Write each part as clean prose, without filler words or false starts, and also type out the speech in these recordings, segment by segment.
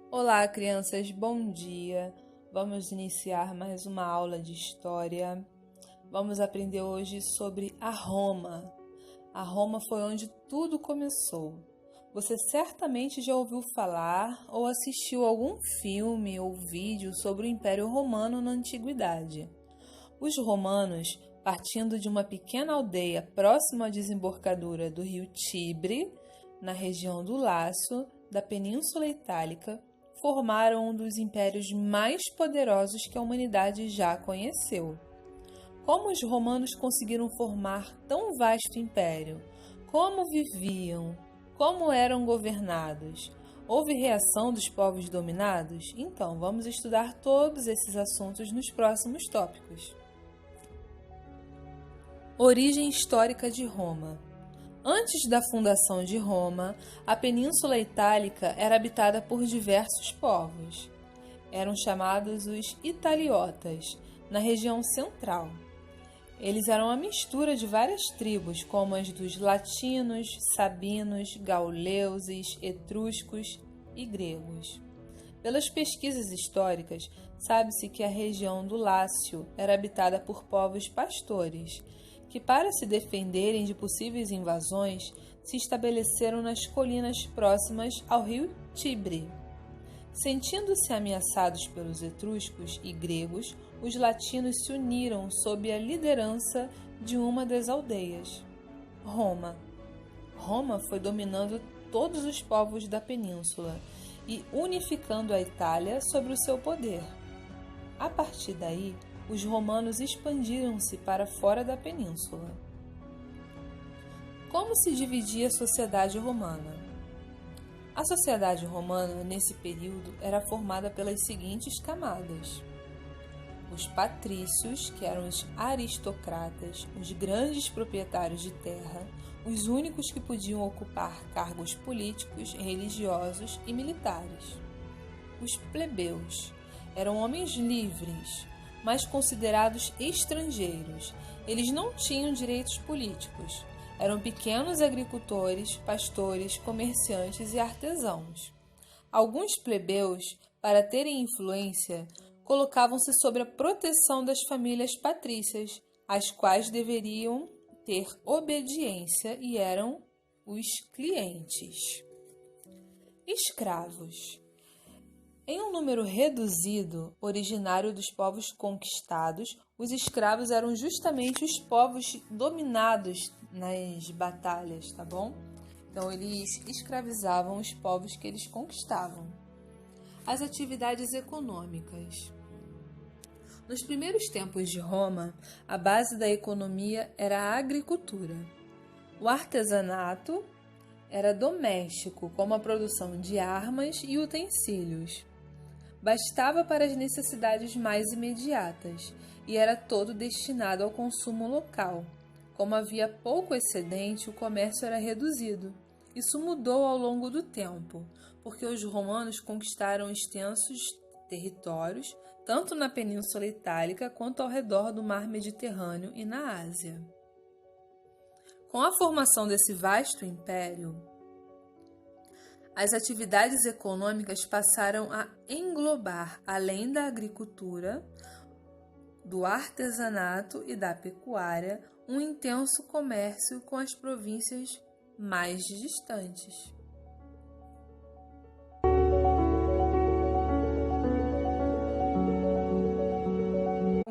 Olá, crianças, bom dia! Vamos iniciar mais uma aula de história. Vamos aprender hoje sobre a Roma. A Roma foi onde tudo começou. Você certamente já ouviu falar ou assistiu algum filme ou vídeo sobre o Império Romano na Antiguidade. Os romanos, partindo de uma pequena aldeia próxima à desembocadura do rio Tibre, na região do Lácio, da Península Itálica, formaram um dos impérios mais poderosos que a humanidade já conheceu. Como os romanos conseguiram formar tão vasto império? Como viviam? Como eram governados? Houve reação dos povos dominados? Então, vamos estudar todos esses assuntos nos próximos tópicos. Origem histórica de Roma. Antes da fundação de Roma, a Península Itálica era habitada por diversos povos. Eram chamados os Italiotas, na região central. Eles eram uma mistura de várias tribos, como as dos latinos, sabinos, gauleuses, etruscos e gregos. Pelas pesquisas históricas, sabe-se que a região do Lácio era habitada por povos pastores, que, para se defenderem de possíveis invasões, se estabeleceram nas colinas próximas ao rio Tibre. Sentindo-se ameaçados pelos etruscos e gregos, os latinos se uniram sob a liderança de uma das aldeias, Roma. Roma foi dominando todos os povos da península e unificando a Itália sobre o seu poder. A partir daí, os romanos expandiram-se para fora da península. Como se dividia a sociedade romana? A sociedade romana, nesse período, era formada pelas seguintes camadas: os patrícios, que eram os aristocratas, os grandes proprietários de terra, os únicos que podiam ocupar cargos políticos, religiosos e militares. Os plebeus eram homens livres, mas considerados estrangeiros. Eles não tinham direitos políticos. Eram pequenos agricultores, pastores, comerciantes e artesãos. Alguns plebeus, para terem influência, colocavam-se sob a proteção das famílias patrícias, às quais deveriam ter obediência e eram os clientes. Escravos. Em um número reduzido, originário dos povos conquistados, os escravos eram justamente os povos dominados nas batalhas, tá bom? Então, eles escravizavam os povos que eles conquistavam. As atividades econômicas. Nos primeiros tempos de Roma, a base da economia era a agricultura. O artesanato era doméstico, como a produção de armas e utensílios. Bastava para as necessidades mais imediatas e era todo destinado ao consumo local. Como havia pouco excedente, o comércio era reduzido. Isso mudou ao longo do tempo, porque os romanos conquistaram extensos territórios, tanto na Península Itálica quanto ao redor do Mar Mediterrâneo e na Ásia. Com a formação desse vasto império, as atividades econômicas passaram a englobar, além da agricultura, do artesanato e da pecuária, um intenso comércio com as províncias mais distantes.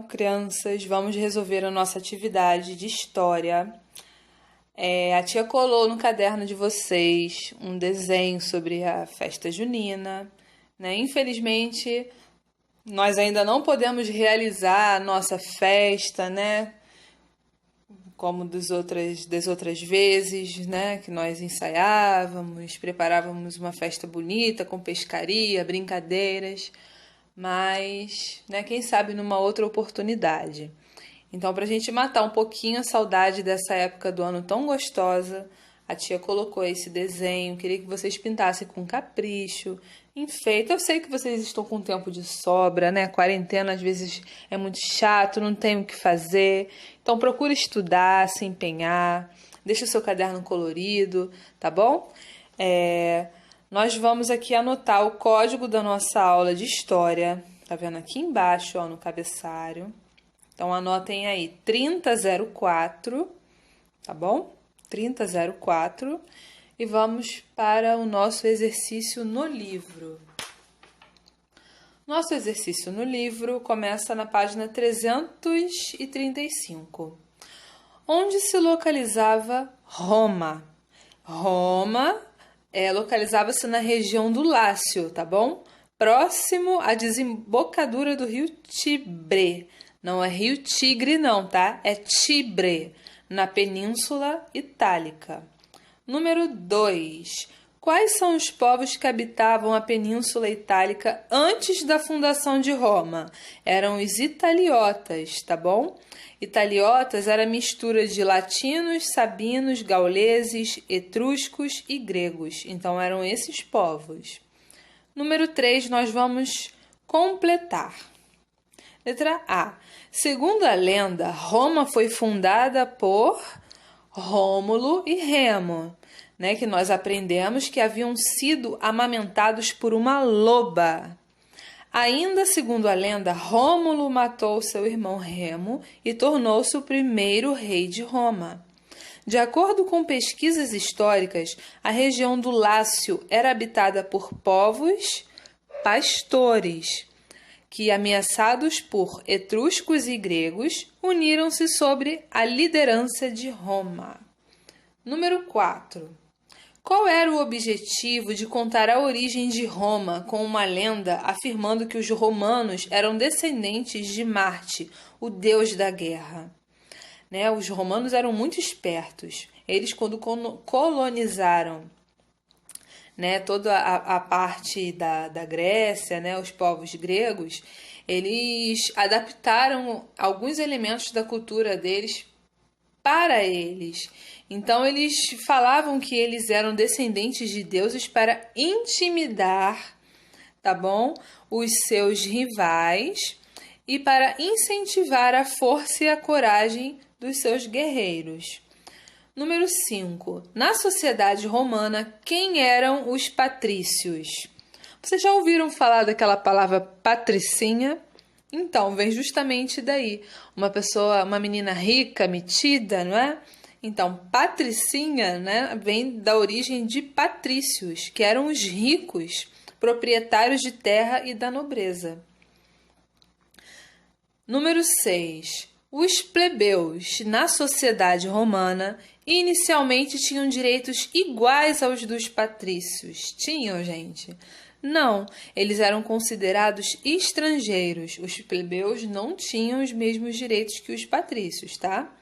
Crianças, vamos resolver a nossa atividade de história. A tia colou no caderno de vocês um desenho sobre a festa junina, né? Infelizmente, nós ainda não podemos realizar a nossa festa, né? Como das outras vezes, né? Que nós ensaiávamos, preparávamos uma festa bonita com pescaria, brincadeiras, mas, né? Quem sabe numa outra oportunidade. Então, para a gente matar um pouquinho a saudade dessa época do ano tão gostosa, A tia colocou esse desenho, queria que vocês pintassem com capricho, enfeite. Eu sei que vocês estão com tempo de sobra, né? Quarentena às vezes é muito chato, não tem o que fazer. Então procure estudar, se empenhar, deixa o seu caderno colorido, tá bom? Nós vamos aqui anotar o código da nossa aula de história. Tá vendo aqui embaixo, ó, no cabeçalho. Então anotem aí 3004, tá bom? 3004 e vamos para o nosso exercício no livro. Nosso exercício no livro começa na página 335. Onde se localizava Roma? Roma localizava-se na região do Lácio, tá bom? Próximo à desembocadura do rio Tibre. Não é rio Tigre não, tá? É Tibre, na Península Itálica. Número 2. Quais são os povos que habitavam a Península Itálica antes da fundação de Roma? Eram os italiotas, tá bom? Italiotas era a mistura de latinos, sabinos, gauleses, etruscos e gregos. Então eram esses povos. Número 3, nós vamos completar. Letra A. Segundo a lenda, Roma foi fundada por Rômulo e Remo, né, que nós aprendemos que haviam sido amamentados por uma loba. Ainda segundo a lenda, Rômulo matou seu irmão Remo e tornou-se o primeiro rei de Roma. De acordo com pesquisas históricas, a região do Lácio era habitada por povos pastores, que, ameaçados por etruscos e gregos, uniram-se sob a liderança de Roma. Número 4. Qual era o objetivo de contar a origem de Roma com uma lenda afirmando que os romanos eram descendentes de Marte, o deus da guerra? Né? Os romanos eram muito espertos. Eles, quando colonizaram, né, toda a parte da Grécia, né, os povos gregos, eles adaptaram alguns elementos da cultura deles para eles. Então, eles falavam que eles eram descendentes de deuses para intimidar, tá bom, os seus rivais e para incentivar a força e a coragem dos seus guerreiros. Número 5. Na sociedade romana, quem eram os patrícios? Vocês já ouviram falar daquela palavra patricinha? Então, vem justamente daí. Uma menina rica, metida, não é? Então, patricinha, né, vem da origem de patrícios, que eram os ricos, proprietários de terra e da nobreza. Número 6. Os plebeus, na sociedade romana, inicialmente tinham direitos iguais aos dos patrícios. Tinham, gente? Não, eles eram considerados estrangeiros. Os plebeus não tinham os mesmos direitos que os patrícios, tá?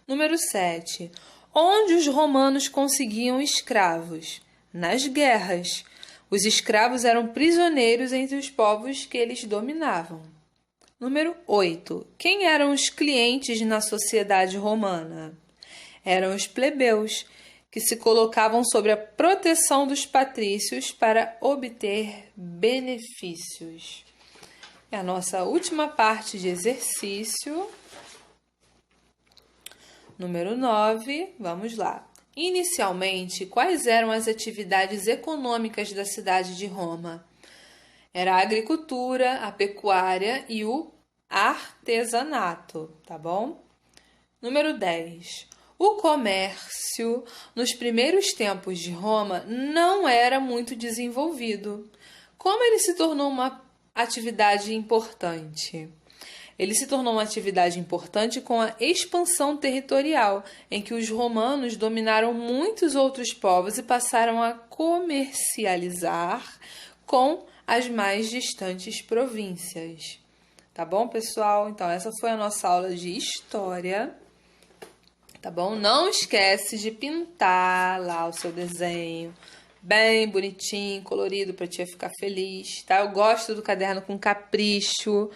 Número 7. Onde os romanos conseguiam escravos? Nas guerras. Os escravos eram prisioneiros entre os povos que eles dominavam. Número 8. Quem eram os clientes na sociedade romana? Eram os plebeus, que se colocavam sob a proteção dos patrícios para obter benefícios. É a nossa última parte de exercício. Número 9, vamos lá. Inicialmente, quais eram as atividades econômicas da cidade de Roma? Era a agricultura, a pecuária e o artesanato, tá bom? Número 10. O comércio, nos primeiros tempos de Roma, não era muito desenvolvido. Como ele se tornou uma atividade importante? Ele se tornou uma atividade importante com a expansão territorial, em que os romanos dominaram muitos outros povos e passaram a comercializar com as mais distantes províncias. Tá bom, pessoal? Então, essa foi a nossa aula de história. Tá bom? Não esquece de pintar lá o seu desenho bem bonitinho, colorido, para a tia ficar feliz, tá? Eu gosto do caderno com capricho.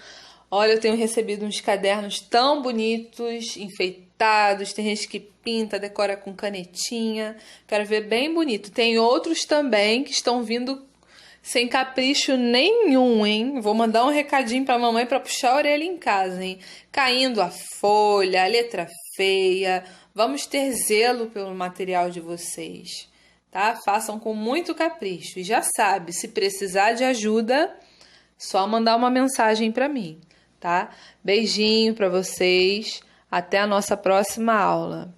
Olha, eu tenho recebido uns cadernos tão bonitos, enfeitados. Tem gente que pinta, decora com canetinha. Quero ver bem bonito. Tem outros também que estão vindo sem capricho nenhum, hein? Vou mandar um recadinho pra mamãe pra puxar a orelha em casa, hein? Caindo a folha, a letra feia. Vamos ter zelo pelo material de vocês, tá? Façam com muito capricho. E já sabe, se precisar de ajuda, só mandar uma mensagem pra mim, tá? Beijinho pra vocês. Até a nossa próxima aula.